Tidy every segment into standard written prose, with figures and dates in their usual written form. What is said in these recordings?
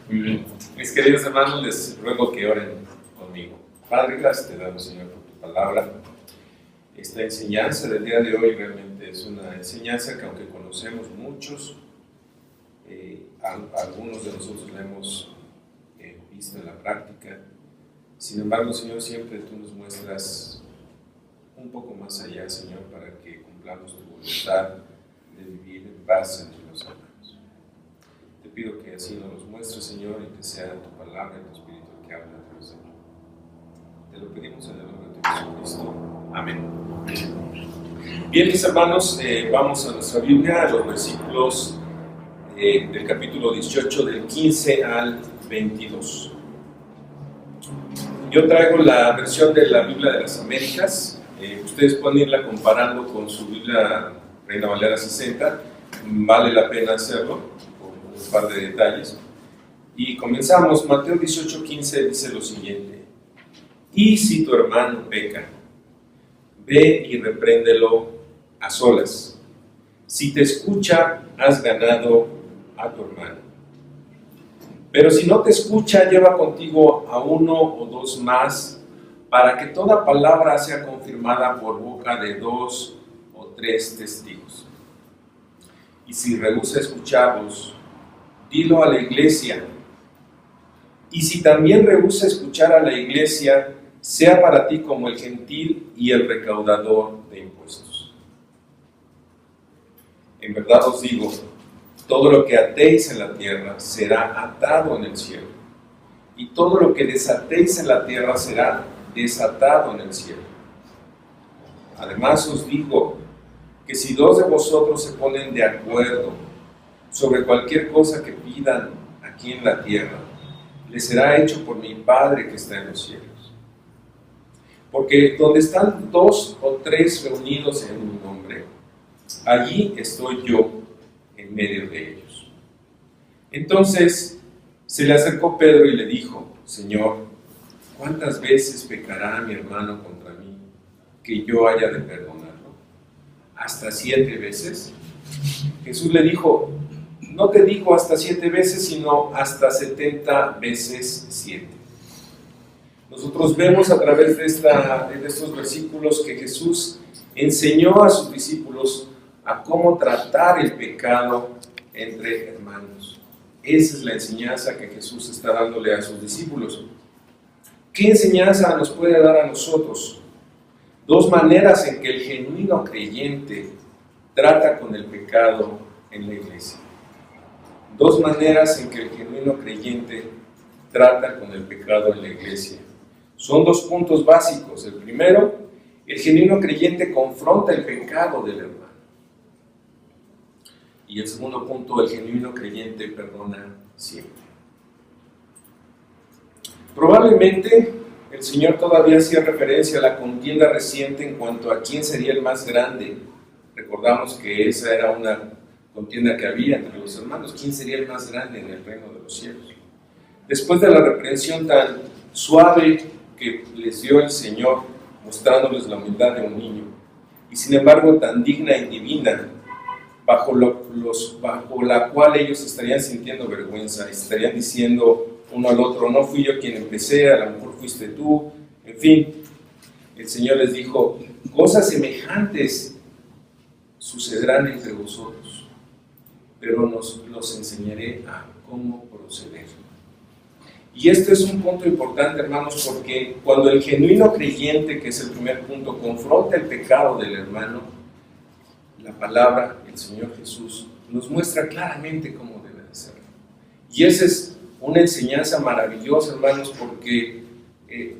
Muy bien. Mis queridos hermanos, les ruego que oren conmigo. Padre, gracias te damos, Señor, por tu palabra. Esta enseñanza del día de hoy realmente es una enseñanza que, aunque conocemos muchos, algunos de nosotros la hemos visto en la práctica. Sin embargo, Señor, siempre tú nos muestras un poco más allá, Señor, para que cumplamos tu voluntad de vivir en paz entre los hermanos. Te pido que así nos los muestres, Señor, y que sea tu palabra y tu Espíritu el que habla a través de mí. Te lo pedimos en el nombre de Jesucristo. Amén. Bien, mis hermanos, vamos a nuestra Biblia, a los versículos del capítulo 18, del 15 al 22. Yo traigo la versión de la Biblia de las Américas. Ustedes pueden irla comparando con su Biblia Reina Valera 60. Vale la pena hacerlo, con un par de detalles. Y comenzamos. Mateo 18:15 dice lo siguiente: y si tu hermano peca, ve y repréndelo a solas. Si te escucha, has ganado a tu hermano. Pero si no te escucha, lleva contigo a uno o dos más, para que toda palabra sea confirmada por boca de 2 o 3 testigos. Y si rehúsa escucharlos, dilo a la iglesia. Y si también rehúsa escuchar a la iglesia, sea para ti como el gentil y el recaudador de impuestos. En verdad os digo, todo lo que atéis en la tierra será atado en el cielo, y todo lo que desatéis en la tierra será desatado en el cielo. Además os digo que si 2 de vosotros se ponen de acuerdo sobre cualquier cosa que pidan aquí en la tierra, les será hecho por mi Padre que está en los cielos. Porque donde están 2 o 3 reunidos en mi nombre, allí estoy yo en medio de ellos. Entonces se le acercó Pedro y le dijo: Señor, ¿cuántas veces pecará mi hermano contra mí que yo haya de perdonarlo? ¿Hasta 7 veces? Jesús le dijo: no te digo hasta 7 veces, sino hasta 70 veces 7. Nosotros vemos a través de estos versículos que Jesús enseñó a sus discípulos a cómo tratar el pecado entre hermanos. Esa es la enseñanza que Jesús está dándole a sus discípulos. ¿Qué enseñanza nos puede dar a nosotros? 2 maneras en que el genuino creyente trata con el pecado en la iglesia. 2 maneras en que el genuino creyente trata con el pecado en la iglesia. Son 2 puntos básicos. El primero, el genuino creyente confronta el pecado del hermano. Y el segundo punto, el genuino creyente perdona siempre. Probablemente el Señor todavía hacía referencia a la contienda reciente en cuanto a quién sería el más grande. Recordamos que esa era una contienda que había entre los hermanos. ¿Quién sería el más grande en el reino de los cielos? Después de la reprensión tan suave que les dio el Señor, mostrándoles la humildad de un niño, y sin embargo tan digna y divina, bajo la cual ellos estarían sintiendo vergüenza, estarían diciendo uno al otro: no fui yo quien empecé, a lo mejor fuiste tú. En fin, el Señor les dijo: cosas semejantes sucederán entre vosotros, pero los enseñaré a cómo proceder. Y este es un punto importante, hermanos, porque cuando el genuino creyente, que es el primer punto, confronta el pecado del hermano, la palabra, el Señor Jesús, nos muestra claramente cómo debe de ser. Y esa es una enseñanza maravillosa, hermanos, porque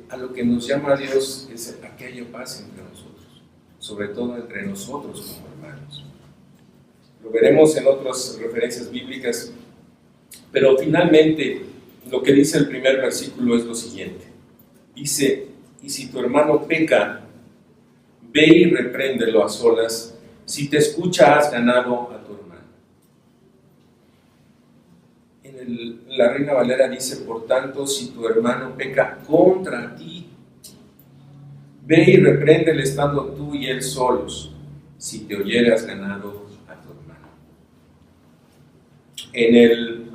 a lo que nos llama Dios es a que haya paz entre nosotros, sobre todo entre nosotros como hermanos. Lo veremos en otras referencias bíblicas, pero finalmente lo que dice el primer versículo es lo siguiente. Dice: y si tu hermano peca, ve y repréndelo a solas. Si te escucha, has ganado a tu hermano. En la Reina Valera dice: por tanto, si tu hermano peca contra ti, ve y repréndele estando tú y él solos. Si te oyere, has ganado a tu hermano. En el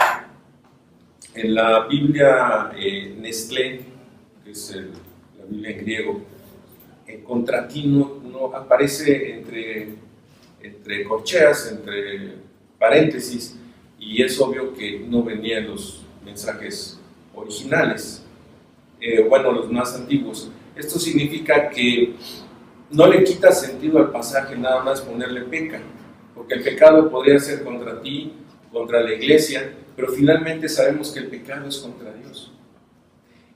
En la Biblia Nestlé, que es la Biblia en griego, contra ti no aparece entre corcheas, entre paréntesis, y es obvio que no venían los mensajes originales, bueno, los más antiguos. Esto significa que no le quita sentido al pasaje nada más ponerle peca, porque el pecado podría ser contra ti, contra la iglesia, pero finalmente sabemos que el pecado es contra Dios.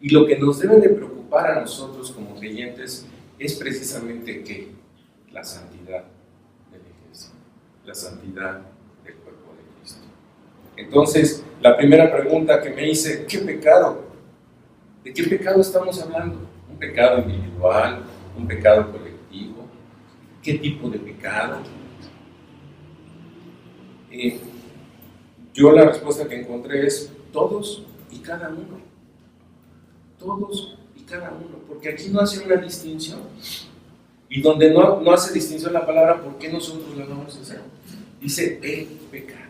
Y lo que nos debe de preocupar a nosotros como creyentes es precisamente ¿qué? La santidad de la iglesia, la santidad del cuerpo de Cristo. Entonces, la primera pregunta que me hice, ¿qué pecado? ¿De qué pecado estamos hablando? ¿Un pecado individual? ¿Un pecado colectivo? ¿Qué tipo de pecado? Yo la respuesta que encontré es todos y cada uno. Todos y cada uno, porque aquí no hace una distinción. Y donde no hace distinción la palabra, ¿por qué nosotros la vamos a hacer? Dice el pecado.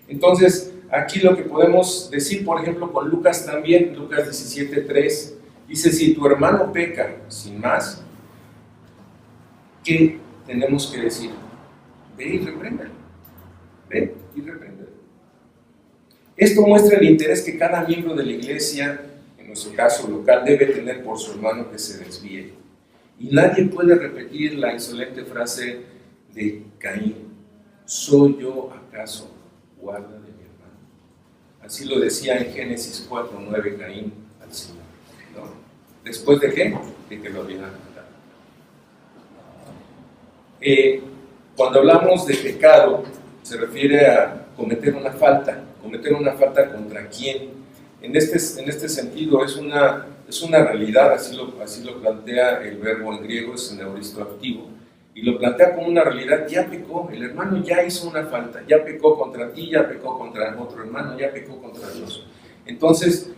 Entonces, aquí lo que podemos decir, por ejemplo, con Lucas también, Lucas 17:3, dice, si tu hermano peca sin más, ¿qué tenemos que decir? Ve y repréndelo. Ve y repréndelo. Esto muestra el interés que cada miembro de la iglesia, en nuestro caso local, debe tener por su hermano que se desvíe. Y nadie puede repetir la insolente frase de Caín, ¿soy yo acaso guarda de mi hermano? Así lo decía en Génesis 4:9 Caín al Señor, ¿no? ¿Después de qué? De que lo habían matado. Cuando hablamos de pecado, se refiere a cometer una falta contra quién. En este sentido es una realidad, así lo plantea el verbo en griego, es un aoristo activo, y lo plantea como una realidad. Ya pecó, el hermano ya hizo una falta, ya pecó contra ti, ya pecó contra otro hermano, ya pecó contra Dios. Entonces,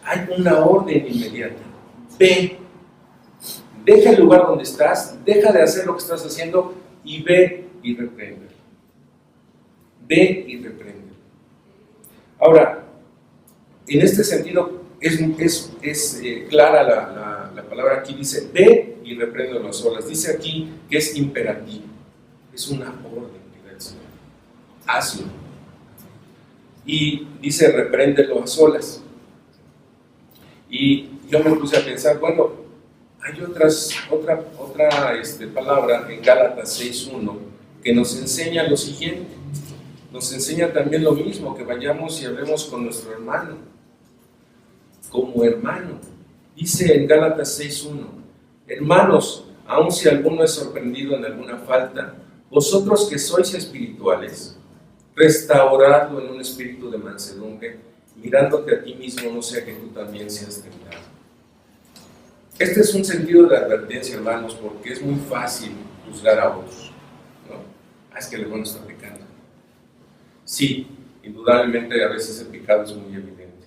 hay una orden inmediata. Ve, deja el lugar donde estás, deja de hacer lo que estás haciendo y ve y repréndelo. Ve y repréndelo. Ahora, en este sentido, es clara la palabra aquí, dice, ve y repréndelo a solas. Dice aquí que es imperativo, es una orden que da el Señor. Hazlo. Y dice, repréndelo a solas. Y yo me puse a pensar, bueno, hay otra palabra en Gálatas 6:1 que nos enseña lo siguiente. Nos enseña también lo mismo, que vayamos y hablemos con nuestro hermano, como hermano. Dice en Gálatas 6:1, hermanos, aun si alguno es sorprendido en alguna falta, vosotros que sois espirituales, restauradlo en un espíritu de mansedumbre, mirándote a ti mismo, no sea que tú también seas tentado. Este es un sentido de advertencia, hermanos, porque es muy fácil juzgar a otros, ¿no? Es que el hermano está pecando. Sí, indudablemente a veces el pecado es muy evidente,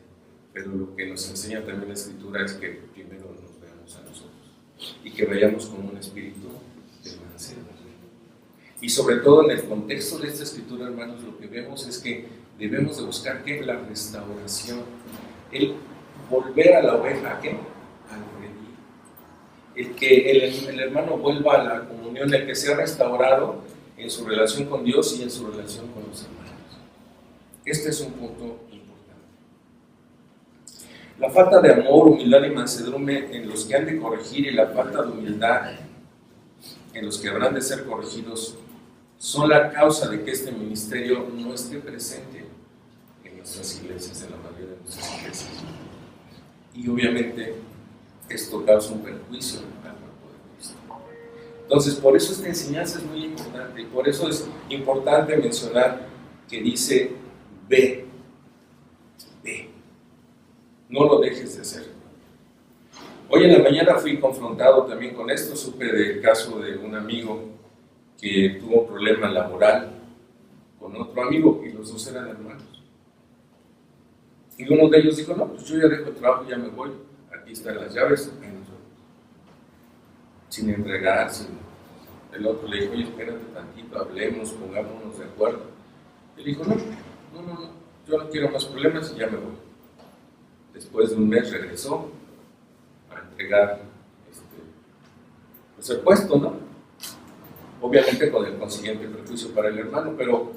pero lo que nos enseña también la Escritura es que primero nos veamos a nosotros y que vayamos con un espíritu de mansedumbre. Y sobre todo en el contexto de esta Escritura, hermanos, lo que vemos es que debemos de buscar ¿qué? La restauración, el volver a la oveja, ¿qué? Al redil, el que el hermano vuelva a la comunión, el que sea restaurado en su relación con Dios y en su relación con los hermanos. Este es un punto importante. La falta de amor, humildad y mansedumbre en los que han de corregir y la falta de humildad en los que habrán de ser corregidos son la causa de que este ministerio no esté presente en nuestras iglesias, en la mayoría de nuestras iglesias. Y obviamente esto causa un perjuicio al cuerpo de Cristo. Entonces, por eso esta enseñanza es muy importante, y por eso es importante mencionar que dice, ve, no lo dejes de hacer. Hoy en la mañana fui confrontado también con esto, supe del caso de un amigo que tuvo un problema laboral con otro amigo, y los dos eran hermanos. Y uno de ellos dijo, no, pues yo ya dejo el trabajo, ya me voy, aquí están las llaves, sin entregar, El otro le dijo, oye, espérate tantito, hablemos, pongámonos de acuerdo. Él dijo, no, yo no quiero más problemas y ya me voy. Después de un mes regresó a entregar pues el puesto, ¿no? Obviamente con el consiguiente perjuicio para el hermano, pero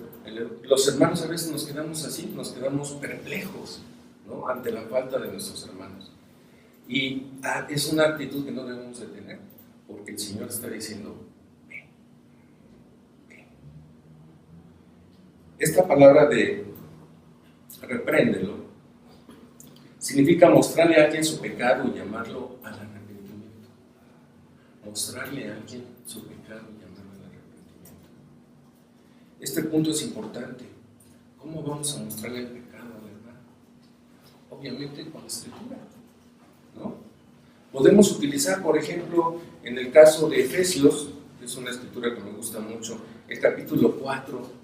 los hermanos a veces nos quedamos así, nos quedamos perplejos, ¿no? Ante la falta de nuestros hermanos. Y es una actitud que no debemos de tener, porque el Señor está diciendo, ven, ven. Esta palabra de repréndelo significa mostrarle a alguien su pecado y llamarlo al arrepentimiento. Mostrarle a alguien su pecado y llamarlo al arrepentimiento. Este punto es importante. ¿Cómo vamos a mostrarle el pecado al hermano? Obviamente con la Escritura, ¿no? Podemos utilizar, por ejemplo, en el caso de Efesios, que es una escritura que me gusta mucho, el capítulo 4,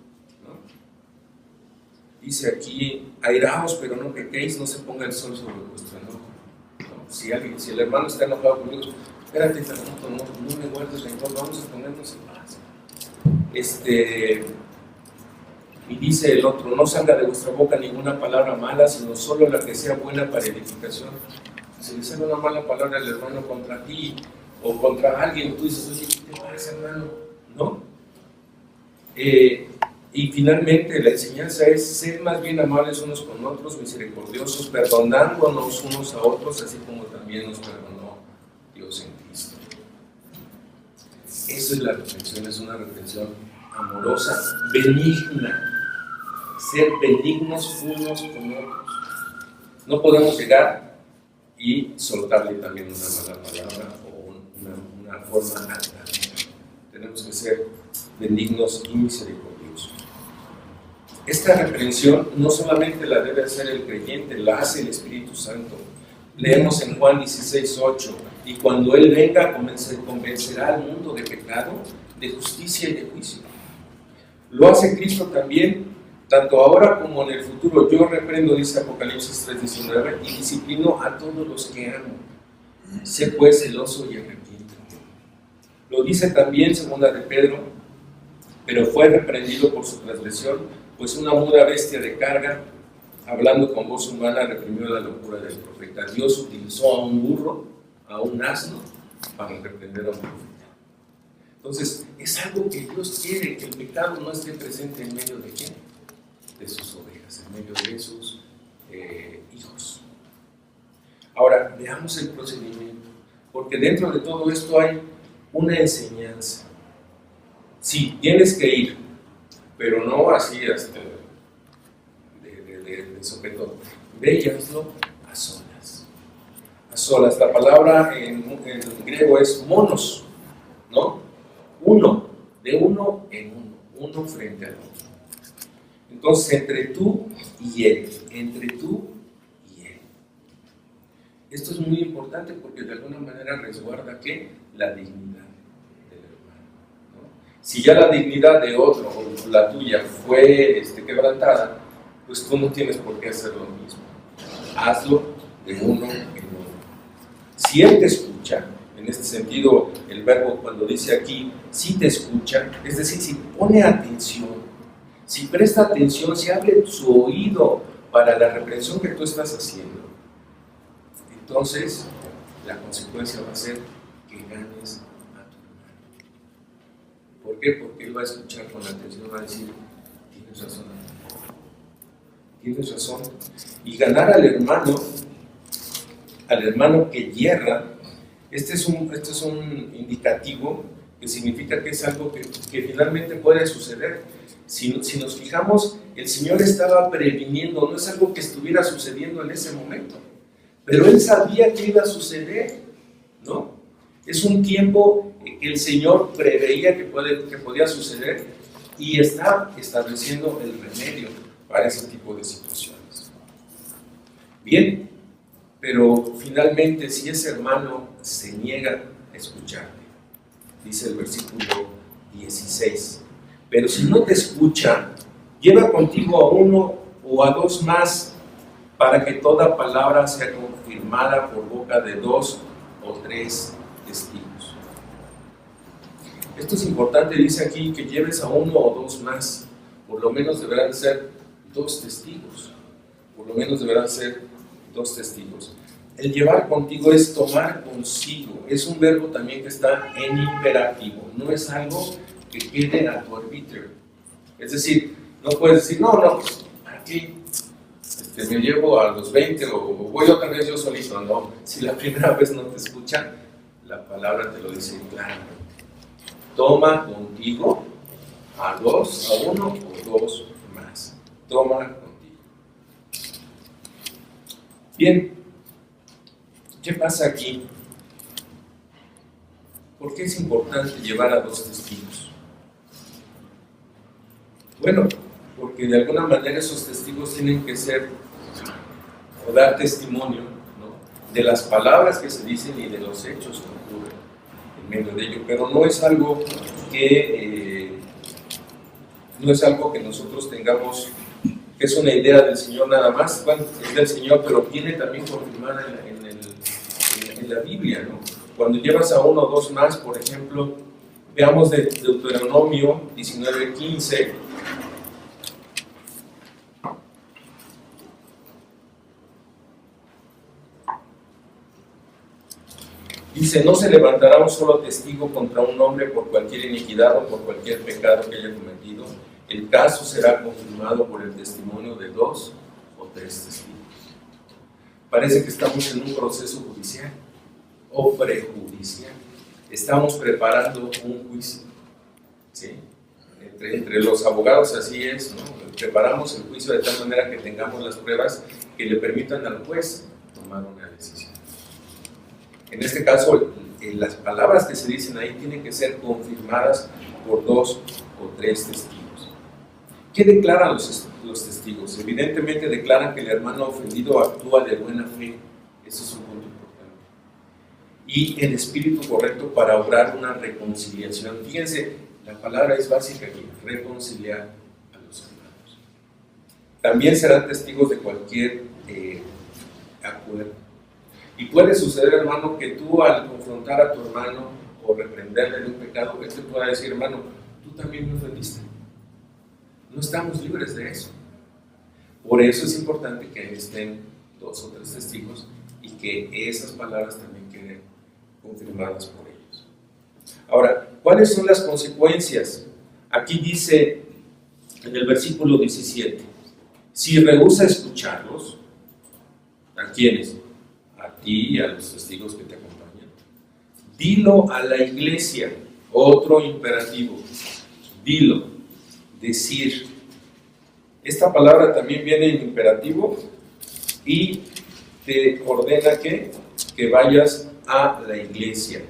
dice aquí, airaos, pero no pequéis, no se ponga el sol sobre vuestro enojo. ¿No? Si el hermano está enojado conmigo, espérate, no me guardes rencor, vamos a ponernos en paz. Y dice el otro, no salga de vuestra boca ninguna palabra mala, sino solo la que sea buena para edificación. Si le sale una mala palabra al hermano contra ti, o contra alguien, tú dices, oye, ¿qué te parece, hermano? ¿No? Y finalmente la enseñanza es ser más bien amables unos con otros, misericordiosos, perdonándonos unos a otros, así como también nos perdonó Dios en Cristo. Esa es la reprensión, es una reprensión amorosa, benigna, ser benignos unos con otros. No podemos llegar y soltarle también una mala palabra o una forma alta. Tenemos que ser benignos y misericordiosos. Esta reprensión no solamente la debe hacer el creyente, la hace el Espíritu Santo. Leemos en Juan 16:8, y cuando Él venga convencerá al mundo de pecado, de justicia y de juicio. Lo hace Cristo también, tanto ahora como en el futuro. Yo reprendo, dice Apocalipsis 3:19, y disciplino a todos los que amo. Sé pues celoso y arrepiéntete. Lo dice también 2 de Pedro, pero fue reprendido por su transgresión, pues una muda bestia de carga, hablando con voz humana, reprimió la locura del profeta. Dios utilizó a un burro, a un asno, para reprender a un profeta. Entonces, es algo que Dios quiere, que el pecado no esté presente en medio de quién, de sus ovejas, en medio de sus hijos. Ahora, veamos el procedimiento, porque dentro de todo esto hay una enseñanza. Sí, tienes que ir, pero no así de sopetón. Ve y hazlo a solas. A solas. La palabra en griego es monos, ¿no? Uno, de uno en uno, uno frente al otro. Entonces, entre tú y él, entre tú y él. Esto es muy importante porque de alguna manera resguarda ¿qué? La dignidad. Si ya la dignidad de otro o la tuya fue quebrantada, pues tú no tienes por qué hacer lo mismo. Hazlo de uno en uno. Si él te escucha, en este sentido, el verbo cuando dice aquí, si te escucha, es decir, si pone atención, si presta atención, si abre su oído para la reprensión que tú estás haciendo, entonces la consecuencia va a ser que ganes. ¿Por qué? Porque él va a escuchar con atención, va a decir, tienes razón, tienes razón. Y ganar al hermano que hierra, este es un indicativo que significa que es algo que finalmente puede suceder. Si nos fijamos, el Señor estaba previniendo, no es algo que estuviera sucediendo en ese momento, pero Él sabía que iba a suceder, ¿no? Es un tiempo que el Señor preveía que podía suceder y está estableciendo el remedio para ese tipo de situaciones. Bien, pero finalmente si ese hermano se niega a escucharte, dice el versículo 16, pero si no te escucha, lleva contigo a uno o a dos más para que toda palabra sea confirmada por boca de 2 o 3 testigos. Esto es importante, dice aquí que lleves a uno o dos más, por lo menos deberán ser 2 testigos. por lo menos deberán ser 2 testigos. El llevar contigo es tomar consigo, es un verbo también que está en imperativo, no es algo que quede a tu arbitrio. Es decir, no puedes decir, no, pues aquí me llevo a los 20 o voy otra vez yo solito. No, si la primera vez no te escuchan, la palabra te lo dice claramente. Toma contigo a 2, a 1 o 2 más. Toma contigo. Bien, ¿qué pasa aquí? ¿Por qué es importante llevar a 2 testigos? Bueno, porque de alguna manera esos testigos tienen que ser o dar testimonio, ¿no?, de las palabras que se dicen y de los hechos que ocurren en medio de ello, pero no es algo que nosotros tengamos, que es una idea del Señor nada más. Bueno, es del Señor, pero viene también confirmada en la Biblia, ¿no? Cuando llevas a 1 o 2 más, por ejemplo, veamos de Deuteronomio 19:15. Dice, no se levantará un solo testigo contra un hombre por cualquier iniquidad o por cualquier pecado que haya cometido. El caso será confirmado por el testimonio de 2 o 3 testigos. Parece que estamos en un proceso judicial o prejudicial. Estamos preparando un juicio, ¿sí? Entre los abogados así es, ¿no? Preparamos el juicio de tal manera que tengamos las pruebas que le permitan al juez tomar una decisión. En este caso, las palabras que se dicen ahí tienen que ser confirmadas por 2 o 3 testigos. ¿Qué declaran los testigos? Evidentemente declaran que el hermano ofendido actúa de buena fe. Eso es un punto importante. Y en espíritu correcto para obrar una reconciliación. Fíjense, la palabra es básica aquí, reconciliar a los hermanos. También serán testigos de cualquier acuerdo. Y puede suceder, hermano, que tú al confrontar a tu hermano o reprenderle de un pecado, él te pueda decir, hermano, tú también me ofendiste. No estamos libres de eso. Por eso es importante que estén 2 o 3 testigos y que esas palabras también queden confirmadas por ellos. Ahora, ¿cuáles son las consecuencias? Aquí dice en el versículo 17, si rehúsa escucharlos, ¿a quiénes? A ti y a los testigos que te acompañan. Dilo a la iglesia, otro imperativo. Dilo, decir. Esta palabra también viene en imperativo y te ordena que vayas a la iglesia.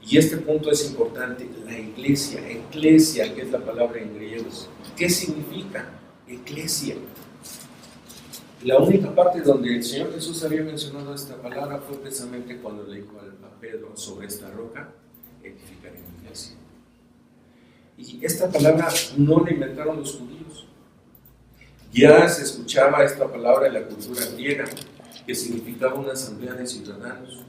Y este punto es importante, la iglesia, eclesia, que es la palabra en griego. ¿Qué significa eclesia? La única parte donde el Señor Jesús había mencionado esta palabra fue precisamente cuando le dijo a Pedro, sobre esta roca edificaré mi iglesia. Y esta palabra no la inventaron los judíos. Ya se escuchaba esta palabra en la cultura griega, que significaba una asamblea de ciudadanos.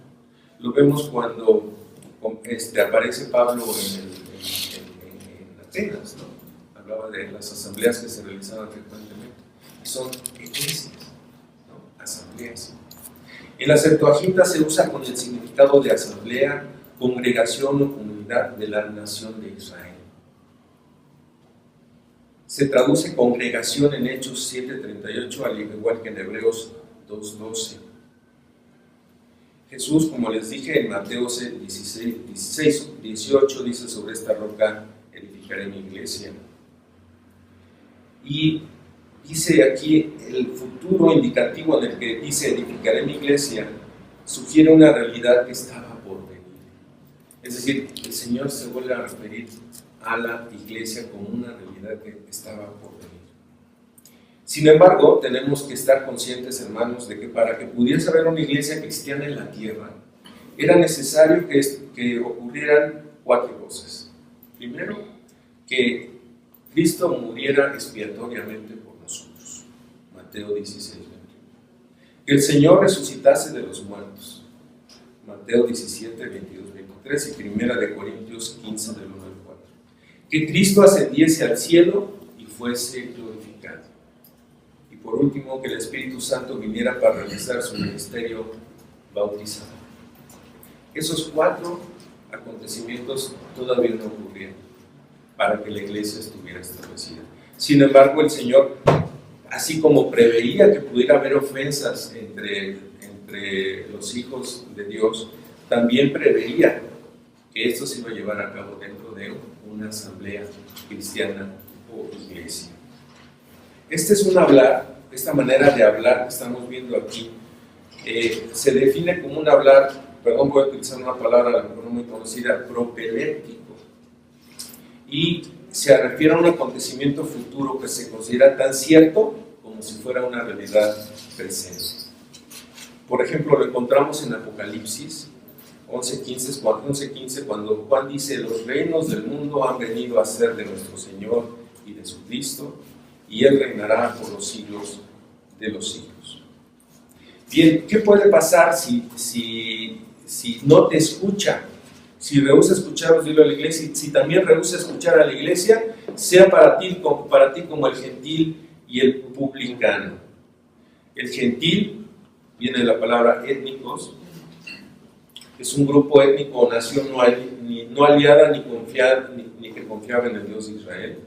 Lo vemos cuando aparece Pablo en Atenas, ¿no? Hablaba de las asambleas que se realizaban frecuentemente. Son iglesias, ¿no? Asambleas. En la Septuaginta se usa con el significado de asamblea, congregación o comunidad de la nación de Israel. Se traduce congregación en Hechos 7:38, al igual que en Hebreos 2:12. Jesús, como les dije, en Mateo 16:18 dice, sobre esta roca edificaré mi iglesia. Y dice aquí el futuro indicativo en el que dice edificaré mi iglesia, sugiere una realidad que estaba por venir. Es decir, el Señor se vuelve a referir a la iglesia como una realidad que estaba por venir. Sin embargo, tenemos que estar conscientes, hermanos, de que para que pudiese haber una iglesia cristiana en la tierra, era necesario que ocurrieran 4 cosas. Primero, que Cristo muriera expiatoriamente por nosotros. Mateo 16:21. Que el Señor resucitase de los muertos. Mateo 17:22-23 y 1 Corintios 15, del 1 al 4. Que Cristo ascendiese al cielo y fuese glorificado. Y por último, que el Espíritu Santo viniera para realizar su ministerio bautizador. Esos 4 acontecimientos todavía no ocurrieron para que la iglesia estuviera establecida. Sin embargo, el Señor, así como preveía que pudiera haber ofensas entre los hijos de Dios, también preveía que esto se iba a llevar a cabo dentro de una asamblea cristiana o iglesia. Este es esta manera de hablar que estamos viendo aquí, se define como un hablar, perdón, voy a utilizar una palabra a lo mejor no muy conocida, propedéutico, y se refiere a un acontecimiento futuro que se considera tan cierto como si fuera una realidad presente. Por ejemplo, lo encontramos en Apocalipsis 11:15, cuando Juan dice: los reinos del mundo han venido a ser de nuestro Señor y de su Cristo, y Él reinará por los siglos de los siglos. Bien, ¿qué puede pasar si no te escucha? Si rehúsa escuchar, dilo a la iglesia, si también rehúsa escuchar a la iglesia, sea para ti como el gentil y el publicano. El gentil viene de la palabra étnicos, es un grupo étnico o nación no aliada ni que confiaba en el Dios de Israel.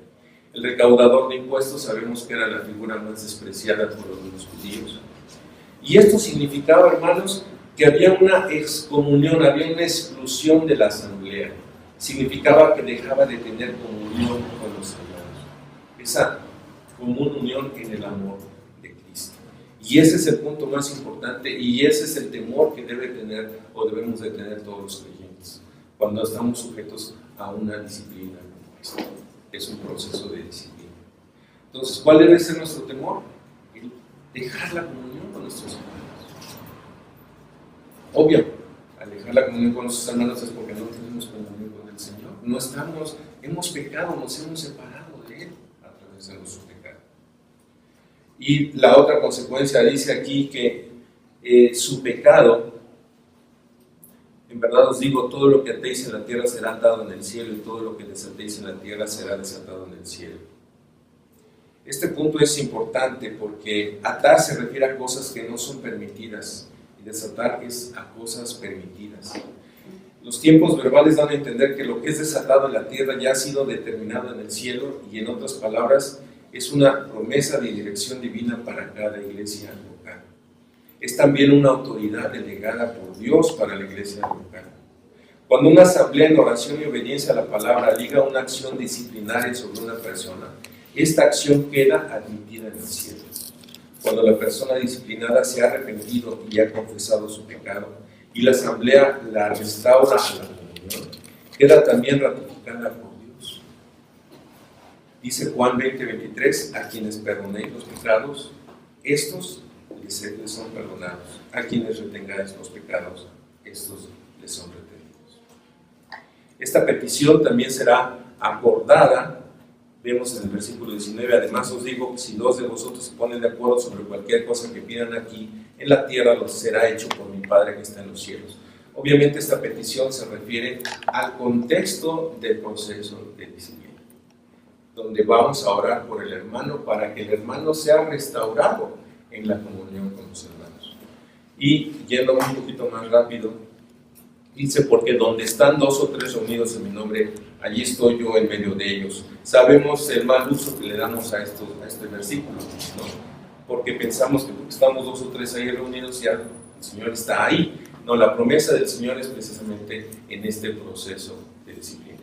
El recaudador de impuestos sabemos que era la figura más despreciada por los judíos. Y esto significaba, hermanos, que había una excomunión, había una exclusión de la asamblea. Significaba que dejaba de tener comunión con los hermanos. Esa común unión en el amor de Cristo. Y ese es el punto más importante, y ese es el temor que debe tener o debemos de tener todos los creyentes cuando estamos sujetos a una disciplina como esta. Es un proceso de disciplina. Entonces, ¿cuál debe ser nuestro temor? El dejar la comunión con nuestros hermanos. Obvio, al dejar la comunión con nuestros hermanos es porque no tenemos comunión con el Señor. Hemos pecado, nos hemos separado de Él a través de nuestro pecado. Y la otra consecuencia dice aquí que su pecado, en verdad os digo, todo lo que atéis en la tierra será atado en el cielo, y todo lo que desatéis en la tierra será desatado en el cielo. Este punto es importante porque atar se refiere a cosas que no son permitidas, y desatar es a cosas permitidas. Los tiempos verbales dan a entender que lo que es desatado en la tierra ya ha sido determinado en el cielo, y en otras palabras, es una promesa de dirección divina para cada iglesia local. Es también una autoridad delegada por Dios para la iglesia local. Cuando una asamblea en oración y obediencia a la palabra liga una acción disciplinaria sobre una persona, esta acción queda admitida en el cielo. Cuando la persona disciplinada se ha arrepentido y ha confesado su pecado, y la asamblea la restaura a la comunión, queda también ratificada por Dios. Dice Juan 20:23: a quienes perdonéis los pecados, estos les son perdonados. A quienes retengáis los pecados, estos les son retenidos. Esta petición también será acordada. Vemos en el versículo 19: además os digo que si 2 de vosotros se ponen de acuerdo sobre cualquier cosa que pidan aquí en la tierra, lo será hecho por mi Padre que está en los cielos. Obviamente esta petición se refiere al contexto del proceso de disciplina, donde vamos a orar por el hermano para que el hermano sea restaurado en la comunión con los hermanos. Y yendo un poquito más rápido, dice: porque donde están 2 o 3 reunidos en mi nombre, allí estoy yo en medio de ellos. Sabemos el mal uso que le damos a este versículo, ¿no? Porque pensamos que porque estamos 2 o 3 ahí reunidos, ya el Señor está ahí. No, la promesa del Señor es precisamente en este proceso de disciplina.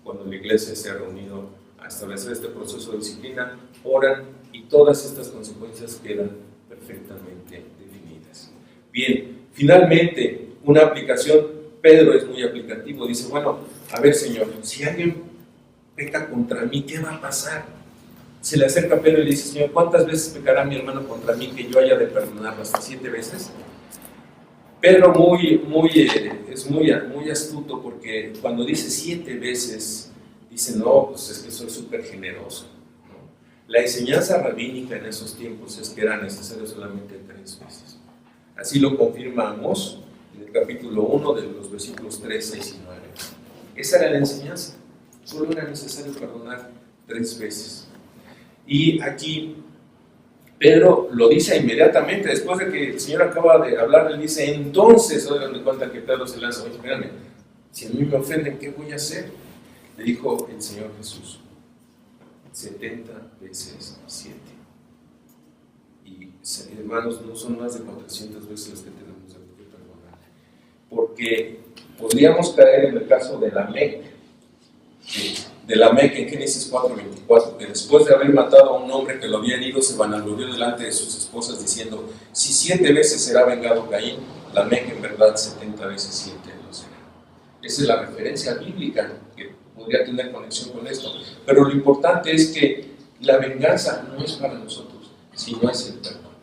Cuando la iglesia se ha reunido a establecer este proceso de disciplina, oran y todas estas consecuencias quedan perfectamente definidas. Bien, finalmente, una aplicación. Pedro es muy aplicativo, dice: bueno, a ver, Señor, si alguien peca contra mí, ¿qué va a pasar? Se le acerca a Pedro y le dice: Señor, ¿cuántas veces pecará mi hermano contra mí que yo haya de perdonarlo? ¿Hasta 7 veces? Pedro es muy astuto, porque cuando dice 7 veces, dice: no, pues es que soy súper generoso, ¿no? La enseñanza rabínica en esos tiempos es que era necesario solamente 3 veces. Así lo confirma Amós en el capítulo 1 de los versículos 3, 6 y 9. Esa era la enseñanza. Solo era necesario perdonar 3 veces. Y aquí Pedro lo dice inmediatamente, después de que el Señor acaba de hablar, él dice, entonces, oigan de cuenta que Pedro se lanza, oye, espérame, si a mí me ofenden, ¿qué voy a hacer? Le dijo el Señor Jesús, 70 veces 7. Y hermanos, no son más de 400 veces las que tenemos que perdonar. Porque podríamos caer en el caso de Lamec, en Génesis 4:24, que después de haber matado a un hombre que lo había herido, se vanaglorió delante de sus esposas diciendo, si 7 veces será vengado Caín, Lamec en verdad 70 veces 7 lo será. Esa es la referencia bíblica que podría tener conexión con esto. Pero lo importante es que la venganza no es para nosotros, sino es el perdón.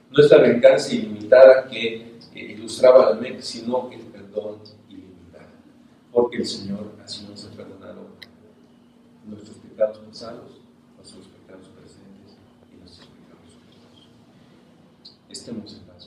No es la venganza ilimitada que ilustraba Lamec, sino el perdón ilimitado. Porque el Señor así nos ha perdonado nuestros pecados pasados, nuestros pecados presentes y nuestros pecados futuros. Estemos en la